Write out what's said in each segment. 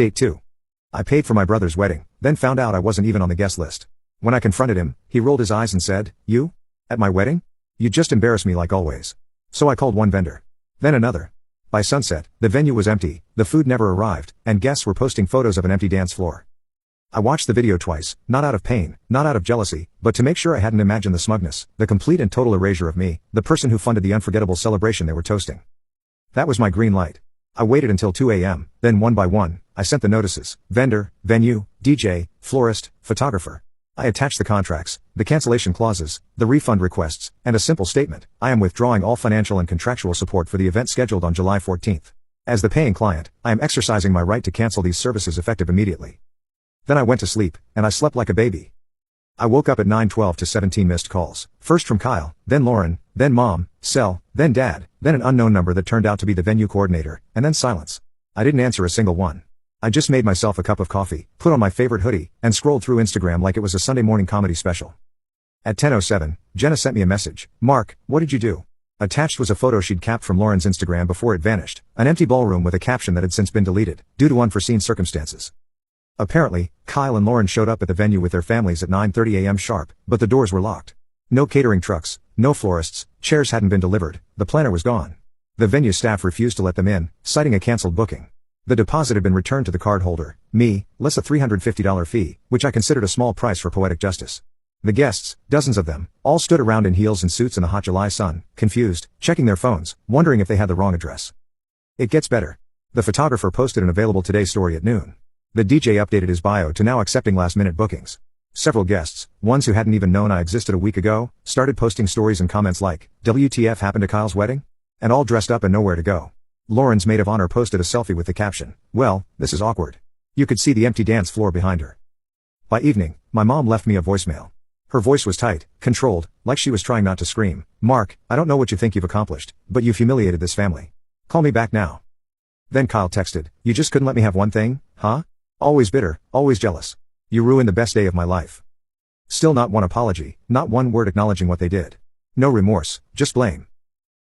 Update 2. I paid for my brother's wedding, then found out I wasn't even on the guest list. When I confronted him, he rolled his eyes and said, "You? At my wedding? You just embarrass me like always." So I called one vendor. Then another. By sunset, the venue was empty, the food never arrived, and guests were posting photos of an empty dance floor. I watched the video twice, not out of pain, not out of jealousy, but to make sure I hadn't imagined the smugness, the complete and total erasure of me, the person who funded the unforgettable celebration they were toasting. That was my green light. I waited until 2 a.m., then one by one, I sent the notices: vendor, venue, DJ, florist, photographer. I attached the contracts, the cancellation clauses, the refund requests, and a simple statement: I am withdrawing all financial and contractual support for the event scheduled on July 14th. As the paying client, I am exercising my right to cancel these services effective immediately. Then I went to sleep, and I slept like a baby. I woke up at 9:12 to 17 missed calls, first from Kyle, then Lauren, then mom, Cell, then dad, then an unknown number that turned out to be the venue coordinator, and then silence. I didn't answer a single one. I just made myself a cup of coffee, put on my favorite hoodie, and scrolled through Instagram like it was a Sunday morning comedy special. At 10:07, Jenna sent me a message. "Mark, what did you do?" Attached was a photo she'd capped from Lauren's Instagram before it vanished, an empty ballroom with a caption that had since been deleted, due to unforeseen circumstances. Apparently, Kyle and Lauren showed up at the venue with their families at 9:30 a.m. sharp, but the doors were locked. No catering trucks, no florists, chairs hadn't been delivered, the planner was gone. The venue staff refused to let them in, citing a cancelled booking. The deposit had been returned to the card holder, me, less a $350 fee, which I considered a small price for poetic justice. The guests, dozens of them, all stood around in heels and suits in the hot July sun, confused, checking their phones, wondering if they had the wrong address. It gets better. The photographer posted an available today story at noon. The DJ updated his bio to now accepting last-minute bookings. Several guests, ones who hadn't even known I existed a week ago, started posting stories and comments like, "WTF happened to Kyle's wedding?" And all dressed up and nowhere to go. Lauren's maid of honor posted a selfie with the caption, "Well, this is awkward." You could see the empty dance floor behind her. By evening, my mom left me a voicemail. Her voice was tight, controlled, like she was trying not to scream. "Mark, I don't know what you think you've accomplished, but you've humiliated this family. Call me back now." Then Kyle texted, "You just couldn't let me have one thing, huh? Always bitter, always jealous. You ruined the best day of my life." Still not one apology, not one word acknowledging what they did. No remorse, just blame.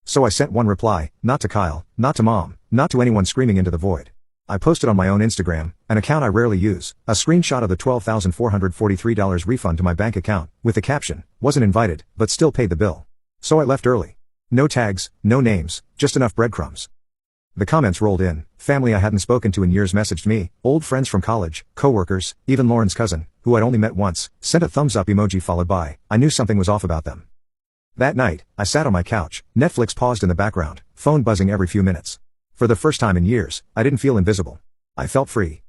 So I sent one reply, not to Kyle, not to mom, not to anyone screaming into the void. I posted on my own Instagram, an account I rarely use, a screenshot of the $12,443 refund to my bank account, with the caption, "Wasn't invited, but still paid the bill." So I left early. No tags, no names, just enough breadcrumbs. The comments rolled in. Family I hadn't spoken to in years messaged me, old friends from college, co-workers, even Lauren's cousin, who I'd only met once, sent a thumbs up emoji followed by, "I knew something was off about them." That night, I sat on my couch, Netflix paused in the background, phone buzzing every few minutes. For the first time in years, I didn't feel invisible. I felt free.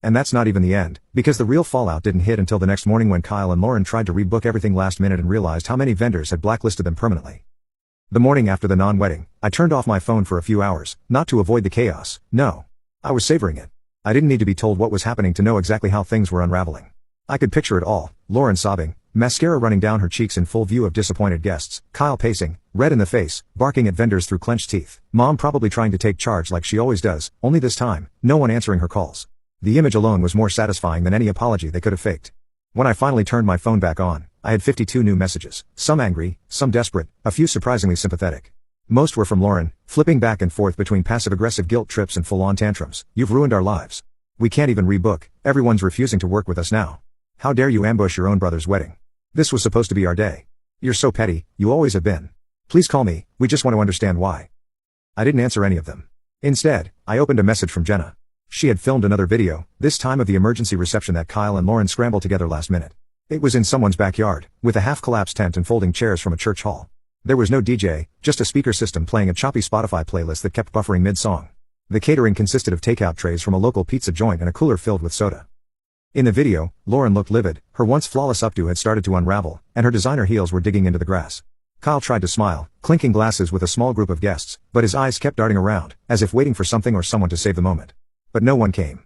And that's not even the end, because the real fallout didn't hit until the next morning when Kyle and Lauren tried to rebook everything last minute and realized how many vendors had blacklisted them permanently. The morning after the non-wedding, I turned off my phone for a few hours, not to avoid the chaos, no. I was savoring it. I didn't need to be told what was happening to know exactly how things were unraveling. I could picture it all, Lauren sobbing, mascara running down her cheeks in full view of disappointed guests, Kyle pacing, red in the face, barking at vendors through clenched teeth, mom probably trying to take charge like she always does, only this time, no one answering her calls. The image alone was more satisfying than any apology they could have faked. When I finally turned my phone back on, I had 52 new messages, some angry, some desperate, a few surprisingly sympathetic. Most were from Lauren, flipping back and forth between passive-aggressive guilt trips and full-on tantrums. "You've ruined our lives. We can't even rebook, everyone's refusing to work with us now. How dare you ambush your own brother's wedding? This was supposed to be our day. You're so petty, you always have been. Please call me, we just want to understand why." I didn't answer any of them. Instead, I opened a message from Jenna. She had filmed another video, this time of the emergency reception that Kyle and Lauren scrambled together last minute. It was in someone's backyard, with a half-collapsed tent and folding chairs from a church hall. There was no DJ, just a speaker system playing a choppy Spotify playlist that kept buffering mid-song. The catering consisted of takeout trays from a local pizza joint and a cooler filled with soda. In the video, Lauren looked livid, her once flawless updo had started to unravel, and her designer heels were digging into the grass. Kyle tried to smile, clinking glasses with a small group of guests, but his eyes kept darting around, as if waiting for something or someone to save the moment. But no one came.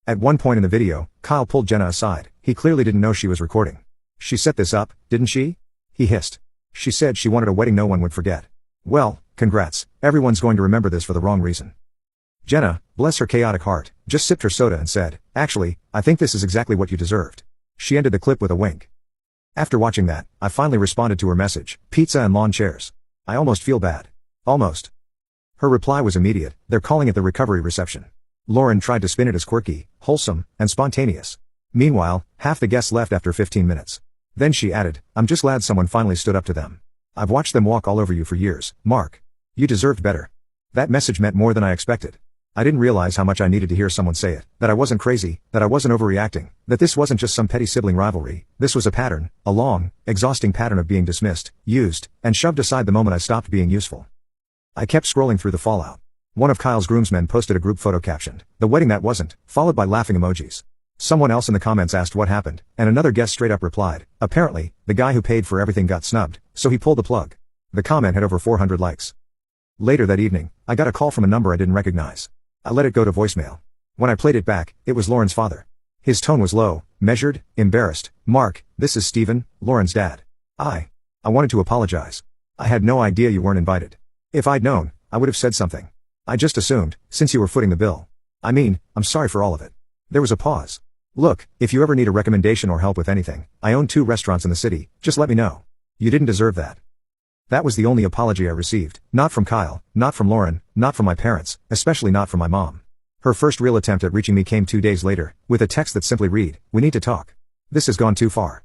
At one point in the video, Kyle pulled Jenna aside, he clearly didn't know she was recording. "She set this up, didn't she?" he hissed. "She said she wanted a wedding no one would forget. Well, congrats, everyone's going to remember this for the wrong reason." Jenna, bless her chaotic heart, just sipped her soda and said, "Actually, I think this is exactly what you deserved." She ended the clip with a wink. After watching that, I finally responded to her message, "Pizza and lawn chairs. I almost feel bad. Almost." Her reply was immediate, "They're calling it the recovery reception." Lauren tried to spin it as quirky, wholesome, and spontaneous. Meanwhile, half the guests left after 15 minutes. Then she added, "I'm just glad someone finally stood up to them. I've watched them walk all over you for years, Mark. You deserved better." That message meant more than I expected. I didn't realize how much I needed to hear someone say it, that I wasn't crazy, that I wasn't overreacting, that this wasn't just some petty sibling rivalry, this was a pattern, a long, exhausting pattern of being dismissed, used, and shoved aside the moment I stopped being useful. I kept scrolling through the fallout. One of Kyle's groomsmen posted a group photo captioned, "The wedding that wasn't," followed by laughing emojis. Someone else in the comments asked what happened, and another guest straight up replied, "Apparently, the guy who paid for everything got snubbed, so he pulled the plug." The comment had over 400 likes. Later that evening, I got a call from a number I didn't recognize. I let it go to voicemail. When I played it back, it was Lauren's father. His tone was low, measured, embarrassed. "Mark, this is Steven, Lauren's dad. I wanted to apologize. I had no idea you weren't invited. If I'd known, I would have said something. I just assumed, since you were footing the bill. I mean, I'm sorry for all of it." There was a pause. "Look, if you ever need a recommendation or help with anything, I own 2 restaurants in the city, just let me know. You didn't deserve that." That was the only apology I received, not from Kyle, not from Lauren, not from my parents, especially not from my mom. Her first real attempt at reaching me came 2 days later, with a text that simply read, "We need to talk. This has gone too far."